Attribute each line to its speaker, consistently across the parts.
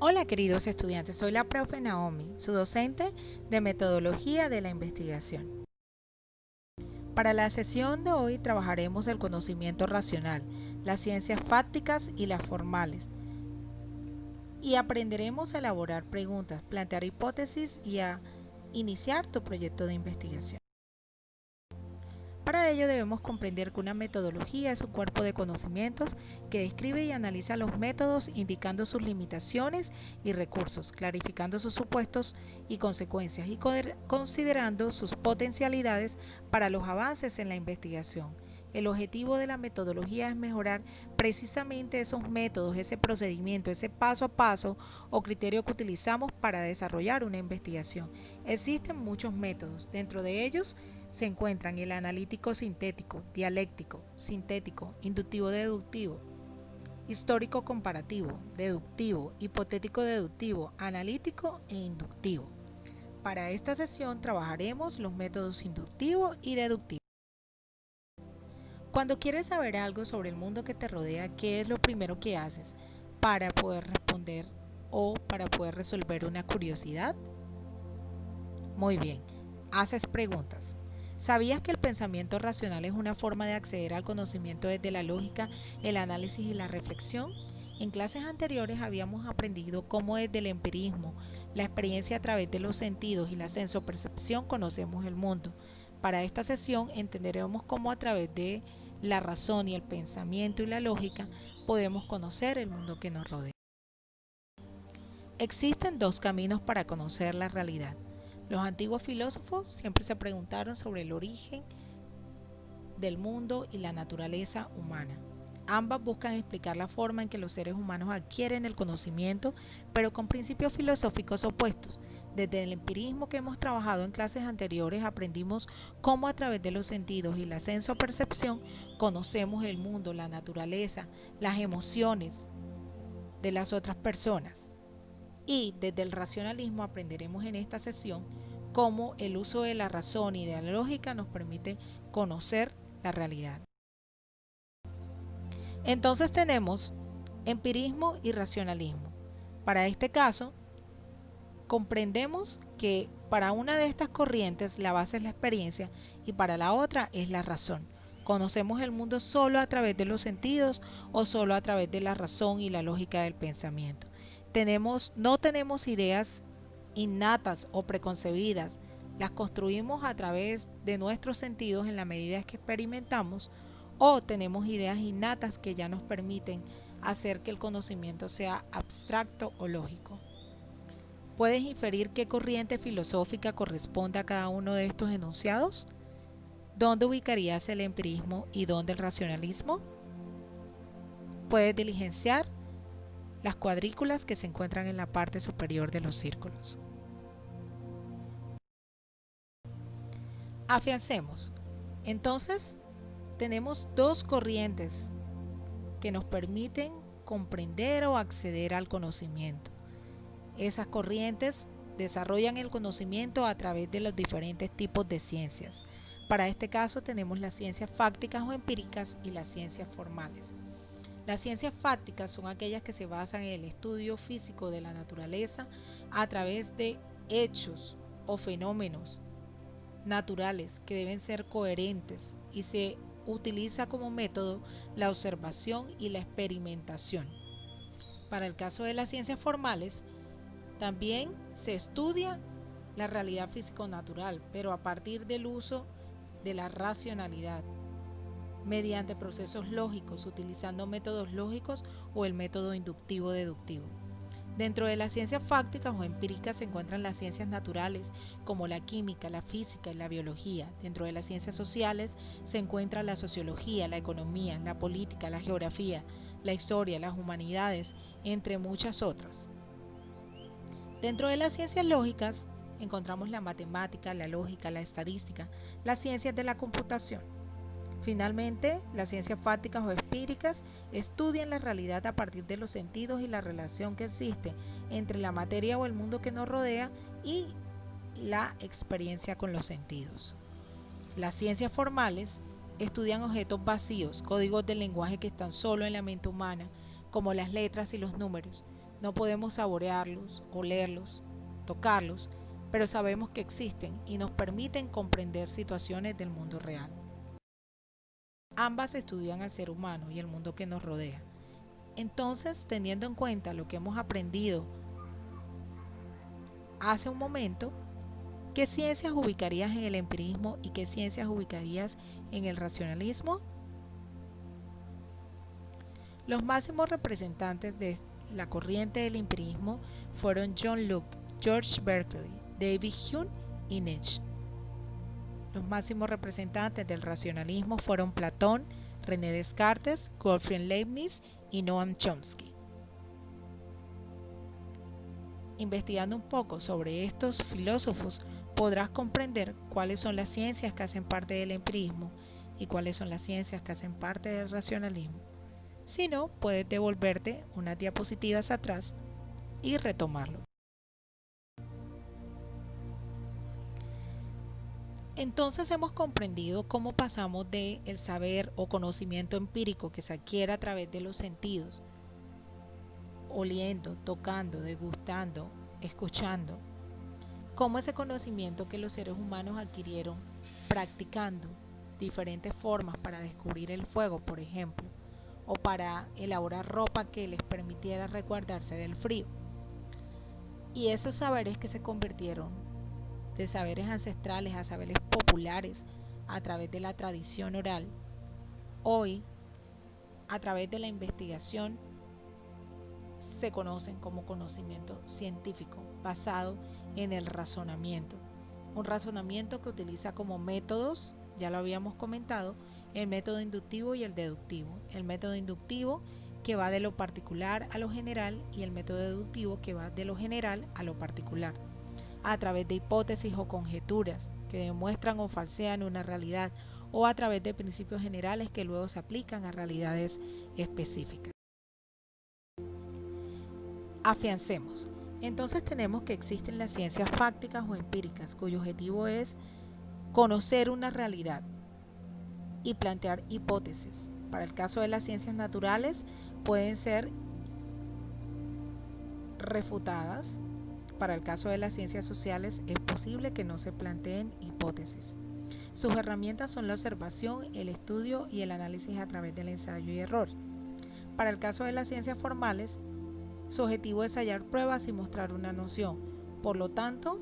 Speaker 1: Hola queridos estudiantes, soy la profe Naomi, su docente de metodología de la investigación. Para la sesión de hoy trabajaremos el conocimiento racional, las ciencias fácticas y las formales, y aprenderemos a elaborar preguntas, plantear hipótesis y a iniciar tu proyecto de investigación. Para ello debemos comprender que una metodología es un cuerpo de conocimientos que describe y analiza los métodos indicando sus limitaciones y recursos, clarificando sus supuestos y consecuencias y considerando sus potencialidades para los avances en la investigación. El objetivo de la metodología es mejorar precisamente esos métodos, ese procedimiento, ese paso a paso o criterio que utilizamos para desarrollar una investigación. Existen muchos métodos, dentro de ellos se encuentran el analítico sintético, dialéctico, sintético, inductivo deductivo, histórico comparativo, deductivo, hipotético deductivo, analítico e inductivo. Para esta sesión trabajaremos los métodos inductivo y deductivo. Cuando quieres saber algo sobre el mundo que te rodea, ¿qué es lo primero que haces para poder responder o para poder resolver una curiosidad? Muy bien, haces preguntas. ¿Sabías que el pensamiento racional es una forma de acceder al conocimiento desde la lógica, el análisis y la reflexión? En clases anteriores habíamos aprendido cómo desde el empirismo, la experiencia a través de los sentidos y la sensopercepción conocemos el mundo. Para esta sesión entenderemos cómo a través de la razón y el pensamiento y la lógica podemos conocer el mundo que nos rodea. Existen dos caminos para conocer la realidad. Los antiguos filósofos siempre se preguntaron sobre el origen del mundo y la naturaleza humana. Ambas buscan explicar la forma en que los seres humanos adquieren el conocimiento, pero con principios filosóficos opuestos. Desde el empirismo que hemos trabajado en clases anteriores aprendimos cómo a través de los sentidos y la sensopercepción conocemos el mundo, la naturaleza, las emociones de las otras personas. Y desde el racionalismo aprenderemos en esta sesión cómo el uso de la razón y de la lógica nos permite conocer la realidad. Entonces tenemos empirismo y racionalismo. Para este caso, comprendemos que para una de estas corrientes la base es la experiencia y para la otra es la razón. Conocemos el mundo solo a través de los sentidos o solo a través de la razón y la lógica del pensamiento. No tenemos ideas innatas o preconcebidas, las construimos a través de nuestros sentidos en la medida que experimentamos o tenemos ideas innatas que ya nos permiten hacer que el conocimiento sea abstracto o lógico. ¿Puedes inferir qué corriente filosófica corresponde a cada uno de estos enunciados? ¿Dónde ubicarías el empirismo y dónde el racionalismo? Puedes diligenciar las cuadrículas que se encuentran en la parte superior de los círculos. Afiancemos. Entonces, tenemos dos corrientes que nos permiten comprender o acceder al conocimiento. Esas corrientes desarrollan el conocimiento a través de los diferentes tipos de ciencias. Para este caso tenemos las ciencias fácticas o empíricas y las ciencias formales. Las ciencias fácticas son aquellas que se basan en el estudio físico de la naturaleza a través de hechos o fenómenos naturales que deben ser coherentes y se utiliza como método la observación y la experimentación. Para el caso de las ciencias formales, también se estudia la realidad físico-natural, pero a partir del uso de la racionalidad, mediante procesos lógicos, utilizando métodos lógicos o el método inductivo-deductivo. Dentro de las ciencias fácticas o empíricas se encuentran las ciencias naturales como la química, la física y la biología. Dentro de las ciencias sociales se encuentra la sociología, la economía, la política, la geografía, la historia, las humanidades, entre muchas otras. Dentro de las ciencias lógicas encontramos la matemática, la lógica, la estadística, las ciencias de la computación. Finalmente, las ciencias fácticas o empíricas estudian la realidad a partir de los sentidos y la relación que existe entre la materia o el mundo que nos rodea y la experiencia con los sentidos. Las ciencias formales estudian objetos vacíos, códigos del lenguaje que están solo en la mente humana, como las letras y los números, No podemos saborearlos, olerlos, tocarlos, pero sabemos que existen y nos permiten comprender situaciones del mundo real. Ambas estudian al ser humano y el mundo que nos rodea. Entonces, teniendo en cuenta lo que hemos aprendido hace un momento, ¿qué ciencias ubicarías en el empirismo y qué ciencias ubicarías en el racionalismo? Los máximos representantes de la corriente del empirismo fueron John Locke, George Berkeley, David Hume y Nietzsche. Los máximos representantes del racionalismo fueron Platón, René Descartes, Gottfried Leibniz y Noam Chomsky. Investigando un poco sobre estos filósofos, podrás comprender cuáles son las ciencias que hacen parte del empirismo y cuáles son las ciencias que hacen parte del racionalismo. Si no, puedes devolverte unas diapositivas atrás y retomarlo. Entonces hemos comprendido cómo pasamos del saber o conocimiento empírico que se adquiere a través de los sentidos, oliendo, tocando, degustando, escuchando, cómo ese conocimiento que los seres humanos adquirieron practicando diferentes formas para descubrir el fuego, por ejemplo, o para elaborar ropa que les permitiera resguardarse del frío. Y esos saberes que se convirtieron de saberes ancestrales a saberes populares a través de la tradición oral, hoy, a través de la investigación, se conocen como conocimiento científico basado en el razonamiento. Un razonamiento que utiliza como métodos, ya lo habíamos comentado, el método inductivo y el deductivo. El método inductivo que va de lo particular a lo general y el método deductivo que va de lo general a lo particular, a través de hipótesis o conjeturas que demuestran o falsean una realidad o a través de principios generales que luego se aplican a realidades específicas. Afiancemos. Entonces tenemos que existen las ciencias fácticas o empíricas, cuyo objetivo es conocer una realidad y plantear hipótesis. Para el caso de las ciencias naturales, pueden ser refutadas. Para el caso de las ciencias sociales, es posible que no se planteen hipótesis. Sus herramientas son la observación, el estudio y el análisis a través del ensayo y error. Para el caso de las ciencias formales, su objetivo es hallar pruebas y mostrar una noción. Por lo tanto,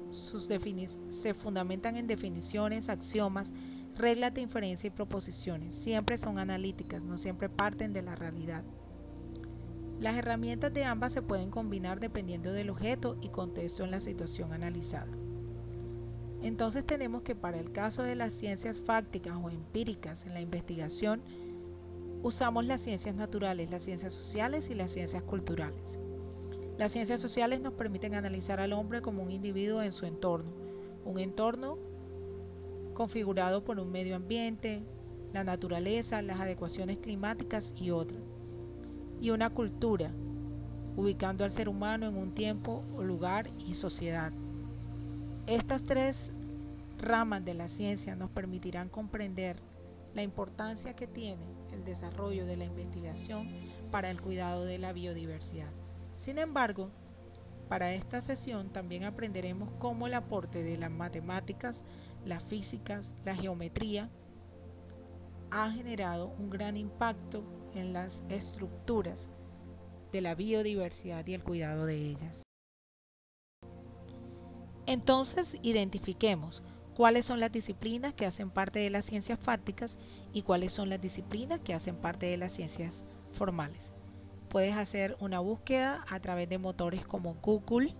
Speaker 1: se fundamentan en definiciones, axiomas, reglas de inferencia y proposiciones. Siempre son analíticas, no siempre parten de la realidad. Las herramientas de ambas se pueden combinar dependiendo del objeto y contexto en la situación analizada. Entonces tenemos que para el caso de las ciencias fácticas o empíricas en la investigación, usamos las ciencias naturales, las ciencias sociales y las ciencias culturales. Las ciencias sociales nos permiten analizar al hombre como un individuo en su entorno, un entorno configurado por un medio ambiente, la naturaleza, las adecuaciones climáticas y otras, y una cultura, ubicando al ser humano en un tiempo, lugar y sociedad. Estas tres ramas de la ciencia nos permitirán comprender la importancia que tiene el desarrollo de la investigación para el cuidado de la biodiversidad. Sin embargo, para esta sesión también aprenderemos cómo el aporte de las matemáticas, las físicas, la geometría ha generado un gran impacto en las estructuras de la biodiversidad y el cuidado de ellas. Entonces, identifiquemos cuáles son las disciplinas que hacen parte de las ciencias fácticas y cuáles son las disciplinas que hacen parte de las ciencias formales. Puedes hacer una búsqueda a través de motores como Google,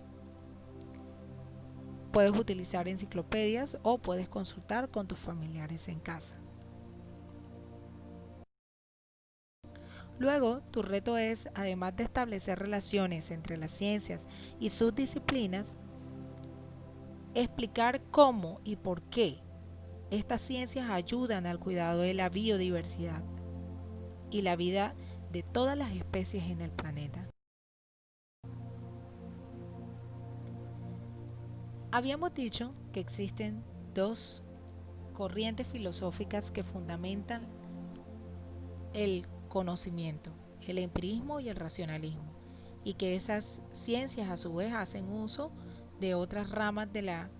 Speaker 1: puedes utilizar enciclopedias o puedes consultar con tus familiares en casa. Luego, tu reto es, además de establecer relaciones entre las ciencias y sus disciplinas, explicar cómo y por qué estas ciencias ayudan al cuidado de la biodiversidad y la vida de todas las especies en el planeta. Habíamos dicho que existen dos corrientes filosóficas que fundamentan el conocimiento, el empirismo y el racionalismo. y que esas ciencias a su vez hacen uso de otras ramas de la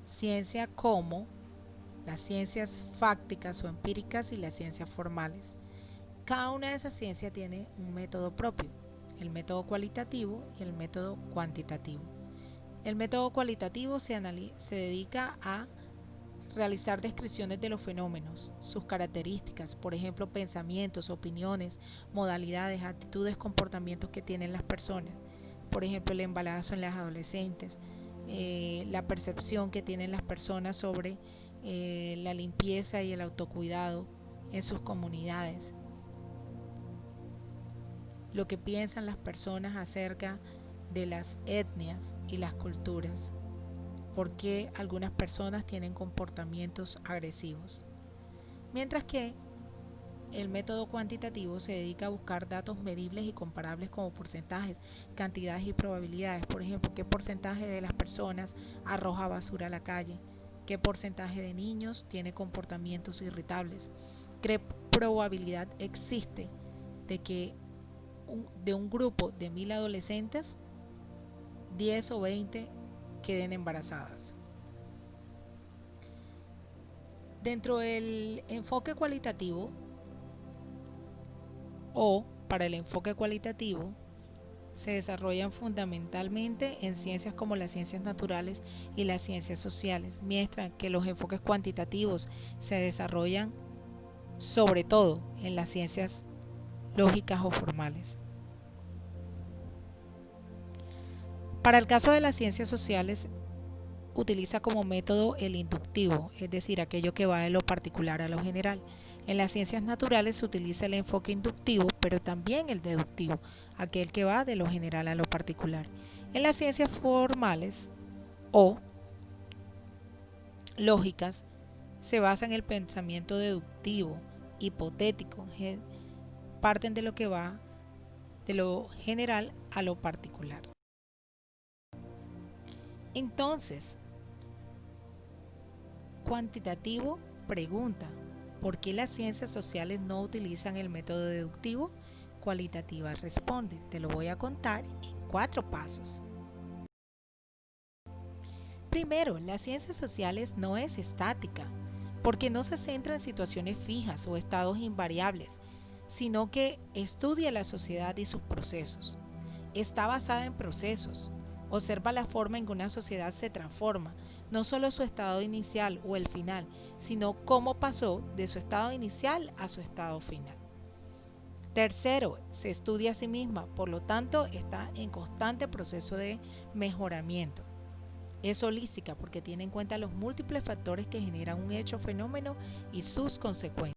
Speaker 1: ciencia como las ciencias fácticas o empíricas y las ciencias formales. Cada una de esas ciencias tiene un método propio, el método cualitativo y el método cuantitativo. El método cualitativo se dedica a realizar descripciones de los fenómenos, sus características, por ejemplo, pensamientos, opiniones, modalidades, actitudes, comportamientos que tienen las personas. Por ejemplo, el embarazo en las adolescentes, la percepción que tienen las personas sobre la limpieza y el autocuidado en sus comunidades, lo que piensan las personas acerca de las etnias y las culturas, por qué algunas personas tienen comportamientos agresivos. Mientras que el método cuantitativo se dedica a buscar datos medibles y comparables como porcentajes, cantidades y probabilidades. Por ejemplo, qué porcentaje de las personas arroja basura a la calle, qué porcentaje de niños tiene comportamientos irritables, qué probabilidad existe de que de un grupo de 1000 adolescentes, 10 o 20 queden embarazadas. Dentro del enfoque cualitativo o para el enfoque cualitativo se desarrollan fundamentalmente en ciencias como las ciencias naturales y las ciencias sociales, mientras que los enfoques cuantitativos se desarrollan sobre todo en las ciencias lógicas o formales. Para el caso de las ciencias sociales, utiliza como método el inductivo, es decir, aquello que va de lo particular a lo general. En las ciencias naturales se utiliza el enfoque inductivo, pero también el deductivo, aquel que va de lo general a lo particular. En las ciencias formales o lógicas se basa en el pensamiento deductivo, hipotético, parten de lo que va de lo general a lo particular. Entonces, cuantitativo pregunta, ¿por qué las ciencias sociales no utilizan el método deductivo? Cualitativa responde, te lo voy a contar en 4 pasos. Primero, las ciencias sociales no es estática, porque no se centra en situaciones fijas o estados invariables, sino que estudia la sociedad y sus procesos. Está basada en procesos. Observa la forma en que una sociedad se transforma, no solo su estado inicial o el final, sino cómo pasó de su estado inicial a su estado final. Tercero, se estudia a sí misma, por lo tanto está en constante proceso de mejoramiento. Es holística porque tiene en cuenta los múltiples factores que generan un hecho o fenómeno y sus consecuencias.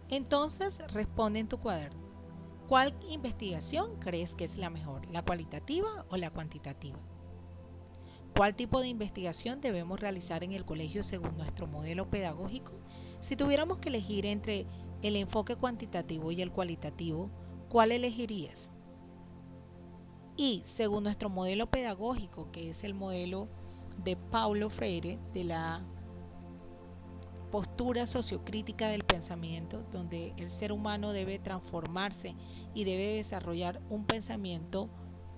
Speaker 1: Entonces, responde en tu cuaderno. ¿Cuál investigación crees que es la mejor, la cualitativa o la cuantitativa? ¿Cuál tipo de investigación debemos realizar en el colegio según nuestro modelo pedagógico? Si tuviéramos que elegir entre el enfoque cuantitativo y el cualitativo, ¿cuál elegirías? Y según nuestro modelo pedagógico, que es el modelo de Paulo Freire, de la postura sociocrítica del pensamiento, donde el ser humano debe transformarse y debe desarrollar un pensamiento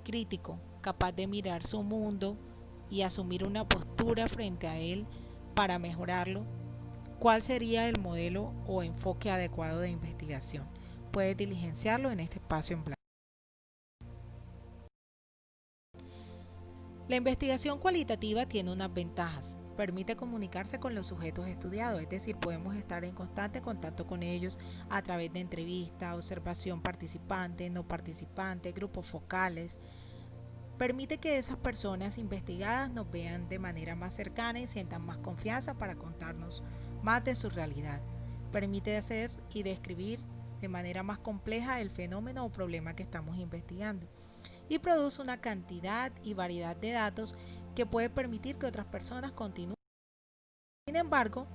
Speaker 1: crítico, capaz de mirar su mundo y asumir una postura frente a él para mejorarlo. ¿Cuál sería el modelo o enfoque adecuado de investigación? Puedes diligenciarlo en este espacio en blanco. La investigación cualitativa tiene unas ventajas. Permite comunicarse con los sujetos estudiados, es decir, podemos estar en constante contacto con ellos a través de entrevistas, observación participante, no participante, grupos focales. Permite que esas personas investigadas nos vean de manera más cercana y sientan más confianza para contarnos más de su realidad. Permite hacer y describir de manera más compleja el fenómeno o problema que estamos investigando. Y produce una cantidad y variedad de datos que puede permitir que otras personas continúen. Sin embargo,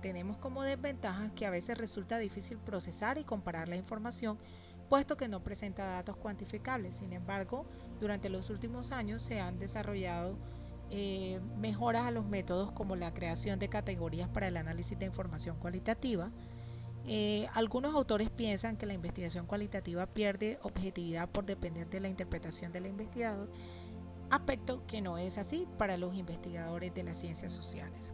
Speaker 1: tenemos como desventaja que a veces resulta difícil procesar y comparar la información, puesto que no presenta datos cuantificables. Sin embargo, durante los últimos años se han desarrollado mejoras a los métodos como la creación de categorías para el análisis de información cualitativa Algunos autores piensan que la investigación cualitativa pierde objetividad por depender de la interpretación del investigador, aspecto que no es así para los investigadores de las ciencias sociales.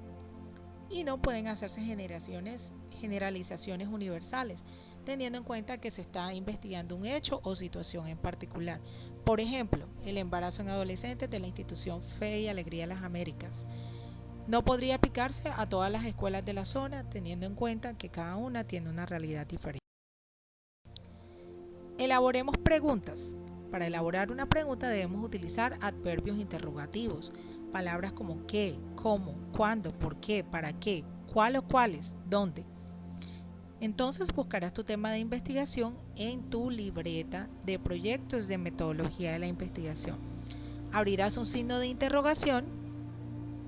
Speaker 1: Y no pueden hacerse generalizaciones universales, teniendo en cuenta que se está investigando un hecho o situación en particular. Por ejemplo, el embarazo en adolescentes de la institución Fe y Alegría de las Américas. No podría aplicarse a todas las escuelas de la zona, teniendo en cuenta que cada una tiene una realidad diferente. Elaboremos preguntas. Para elaborar una pregunta debemos utilizar adverbios interrogativos, palabras como qué, cómo, cuándo, por qué, para qué, cuál o cuáles, dónde. Entonces buscarás tu tema de investigación en tu libreta de proyectos de metodología de la investigación. Abrirás un signo de interrogación,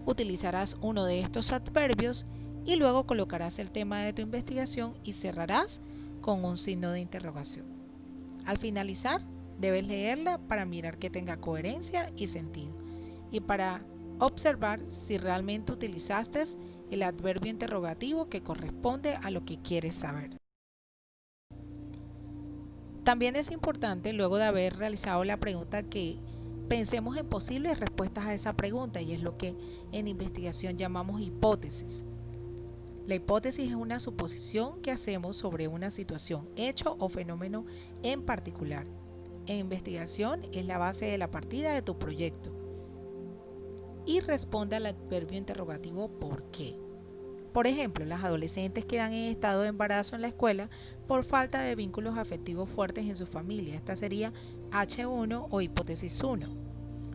Speaker 1: utilizarás uno de estos adverbios y luego colocarás el tema de tu investigación y cerrarás con un signo de interrogación. Al finalizar, debes leerla para mirar que tenga coherencia y sentido y para observar si realmente utilizaste el adverbio interrogativo que corresponde a lo que quieres saber. También es importante, luego de haber realizado la pregunta, que pensemos en posibles respuestas a esa pregunta, y es lo que en investigación llamamos hipótesis. La hipótesis es una suposición que hacemos sobre una situación, hecho o fenómeno en particular. En investigación es la base de la partida de tu proyecto. Y responde al adverbio interrogativo ¿por qué? Por ejemplo, las adolescentes quedan en estado de embarazo en la escuela por falta de vínculos afectivos fuertes en su familia. Esta sería H1 o hipótesis 1.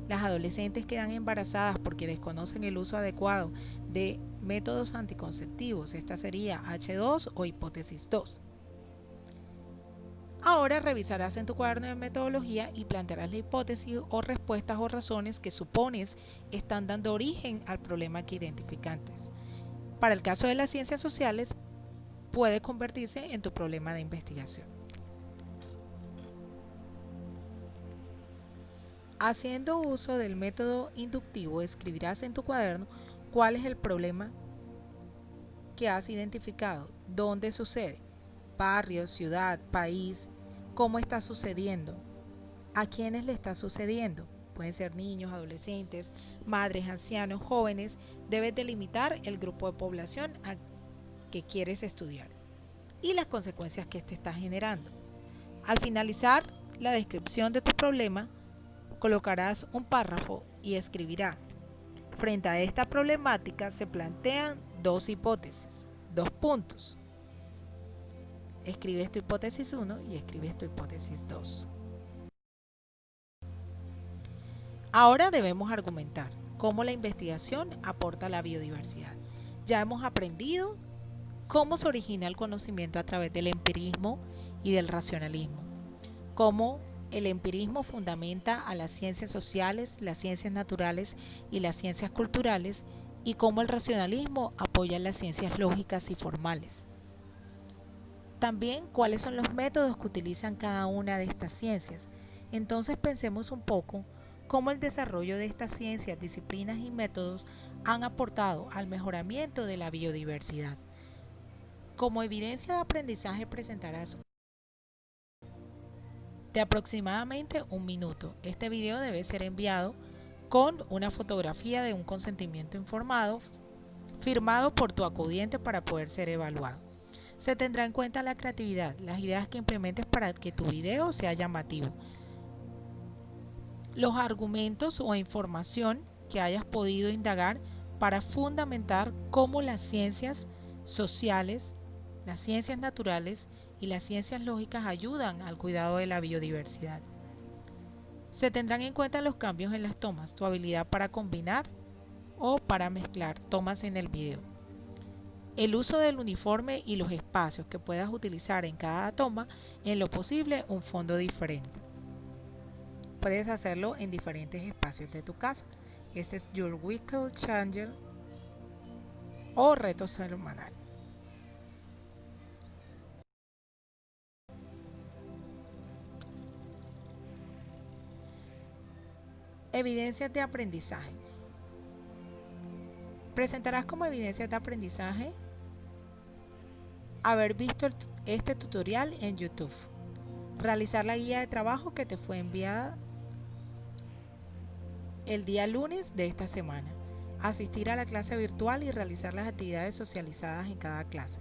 Speaker 1: Las adolescentes quedan embarazadas porque desconocen el uso adecuado de métodos anticonceptivos. Esta sería H2 o hipótesis 2. Ahora revisarás en tu cuaderno de metodología y plantearás la hipótesis o respuestas o razones que supones están dando origen al problema que identificantes. Para el caso de las ciencias sociales, puede convertirse en tu problema de investigación. Haciendo uso del método inductivo, escribirás en tu cuaderno cuál es el problema que has identificado, dónde sucede, barrio, ciudad, país, cómo está sucediendo, a quiénes le está sucediendo. Pueden ser niños, adolescentes, madres, ancianos, jóvenes. Debes delimitar el grupo de población a que quieres estudiar y las consecuencias que este está generando. Al finalizar la descripción de tu problema, colocarás un párrafo y escribirás: frente a esta problemática se plantean dos hipótesis, dos puntos. Escribes tu hipótesis 1 y escribes tu hipótesis 2. Ahora debemos argumentar cómo la investigación aporta a la biodiversidad. Ya hemos aprendido cómo se origina el conocimiento a través del empirismo y del racionalismo, cómo el empirismo fundamenta a las ciencias sociales, las ciencias naturales y las ciencias culturales, y cómo el racionalismo apoya las ciencias lógicas y formales. También cuáles son los métodos que utilizan cada una de estas ciencias. Entonces pensemos un poco cómo el desarrollo de estas ciencias, disciplinas y métodos han aportado al mejoramiento de la biodiversidad. Como evidencia de aprendizaje presentarás de aproximadamente 1 minuto. Este video debe ser enviado con una fotografía de un consentimiento informado firmado por tu acudiente para poder ser evaluado. Se tendrá en cuenta la creatividad, las ideas que implementes para que tu video sea llamativo, los argumentos o información que hayas podido indagar para fundamentar cómo las ciencias sociales, las ciencias naturales y las ciencias lógicas ayudan al cuidado de la biodiversidad. Se tendrán en cuenta los cambios en las tomas, tu habilidad para combinar o para mezclar tomas en el video, el uso del uniforme y los espacios que puedas utilizar en cada toma, en lo posible un fondo diferente. Puedes hacerlo en diferentes espacios de tu casa. Este es Your Weekly Challenge o reto semanal. Evidencias de aprendizaje. Presentarás como evidencias de aprendizaje haber visto este tutorial en YouTube, realizar la guía de trabajo que te fue enviada el día lunes de esta semana, asistir a la clase virtual y realizar las actividades socializadas en cada clase,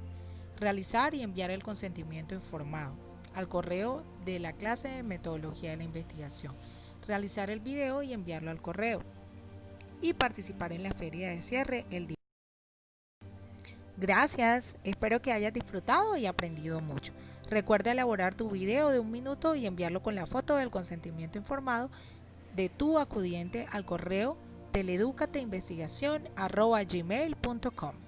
Speaker 1: realizar y enviar el consentimiento informado al correo de la clase de metodología de la investigación, realizar el video y enviarlo al correo, y participar en la feria de cierre el día. Gracias, espero que hayas disfrutado y aprendido mucho. Recuerda elaborar tu video de 1 minuto y enviarlo con la foto del consentimiento informado de tu acudiente al correo teleducateinvestigacion@gmail.com.